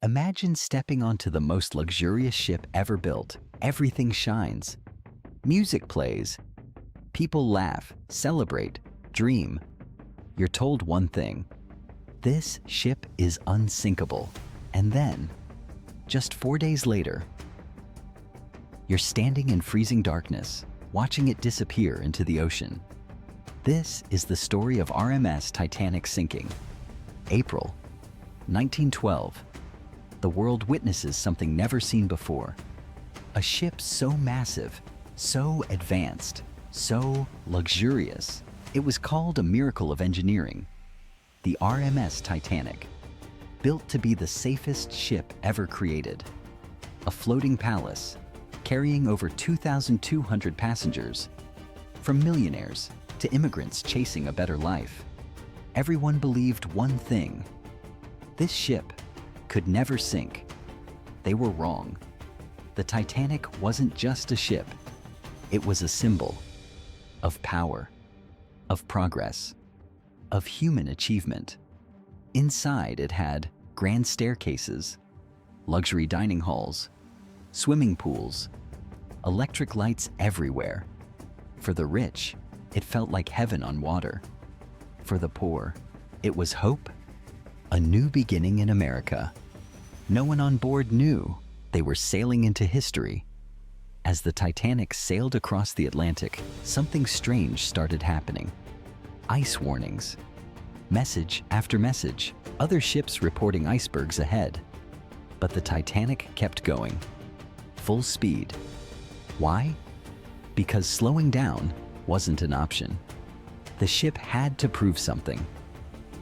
Imagine stepping onto the most luxurious ship ever built. Everything shines. Music plays. People laugh, celebrate, dream. You're told one thing. This ship is unsinkable. And then, just 4 days later, you're standing in freezing darkness, watching it disappear into the ocean. This is the story of RMS Titanic sinking. April 1912. The world witnesses something never seen before. A ship so massive, so advanced, so luxurious. It was called a miracle of engineering. The RMS Titanic, built to be the safest ship ever created. A floating palace, carrying over 2,200 passengers, from millionaires to immigrants chasing a better life. Everyone believed one thing. This ship could never sink. They were wrong. The Titanic wasn't just a ship. It was a symbol of power, of progress, of human achievement. Inside it had grand staircases, luxury dining halls, swimming pools, electric lights everywhere. For the rich, it felt like heaven on water. For the poor, it was hope, a new beginning in America. No one on board knew they were sailing into history. As the Titanic sailed across the Atlantic, something strange started happening. Ice warnings, message after message, other ships reporting icebergs ahead. But the Titanic kept going, full speed. Why? Because slowing down wasn't an option. The ship had to prove something,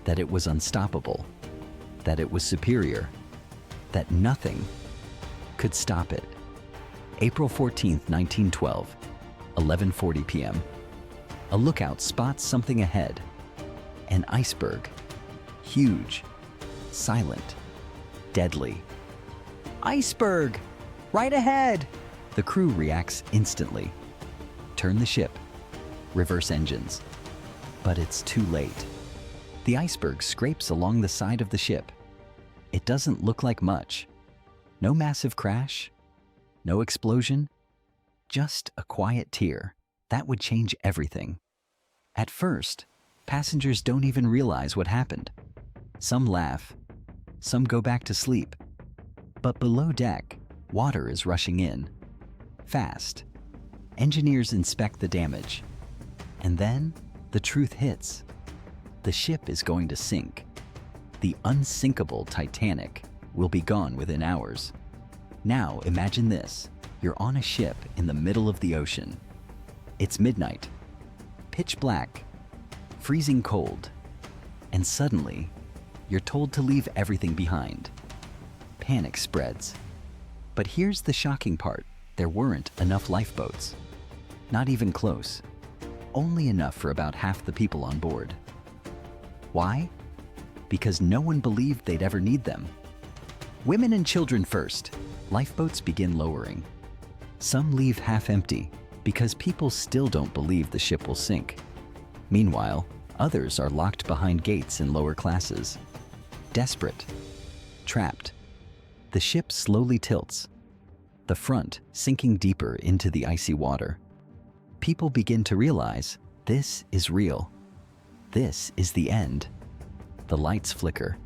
that it was unstoppable, that it was superior, that nothing could stop it. April 14, 1912, 11:40 p.m. A lookout spots something ahead. An iceberg. Huge, silent, deadly. Iceberg! Right ahead! The crew reacts instantly. Turn the ship. Reverse engines. But it's too late. The iceberg scrapes along the side of the ship. It doesn't look like much. No massive crash. No explosion. Just a quiet tear. That would change everything. At first, passengers don't even realize what happened. Some laugh. Some go back to sleep. But below deck, water is rushing in. Fast. Engineers inspect the damage. And then, the truth hits. The ship is going to sink. The unsinkable Titanic will be gone within hours. Now imagine this. You're on a ship in the middle of the ocean. It's midnight. Pitch black. Freezing cold. And suddenly, you're told to leave everything behind. Panic spreads. But here's the shocking part. There weren't enough lifeboats. Not even close. Only enough for about half the people on board. Why? Because no one believed they'd ever need them. Women and children first. Lifeboats begin lowering. Some leave half empty because people still don't believe the ship will sink. Meanwhile, others are locked behind gates in lower classes. Desperate. Trapped. The ship slowly tilts. The front sinking deeper into the icy water. People begin to realize this is real. This is the end. The lights flicker.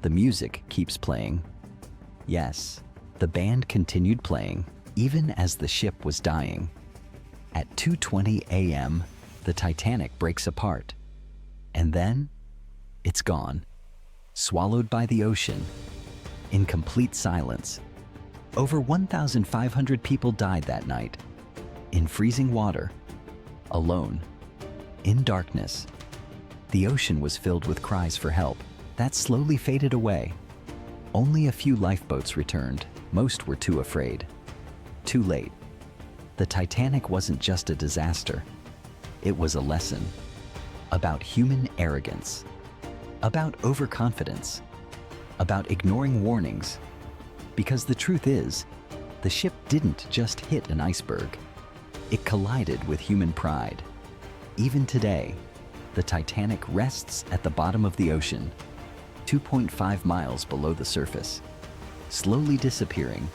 The music keeps playing. Yes, the band continued playing even as the ship was dying. At 2:20 a.m., the Titanic breaks apart. And then, it's gone. Swallowed by the ocean. In complete silence. Over 1,500 people died that night. In freezing water. Alone. In darkness. The ocean was filled with cries for help. That slowly faded away. Only a few lifeboats returned. Most were too afraid. Too late. The Titanic wasn't just a disaster. It was a lesson. About human arrogance. About overconfidence. About ignoring warnings. Because the truth is, the ship didn't just hit an iceberg. It collided with human pride. Even today, the Titanic rests at the bottom of the ocean, 2.5 miles below the surface. slowly disappearing,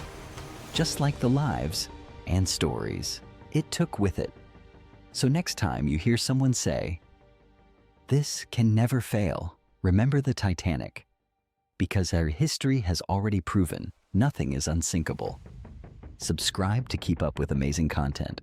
just like the lives and stories it took with it. So next time you hear someone say, "This can never fail," remember the Titanic, because our history has already proven nothing is unsinkable. Subscribe to keep up with amazing content.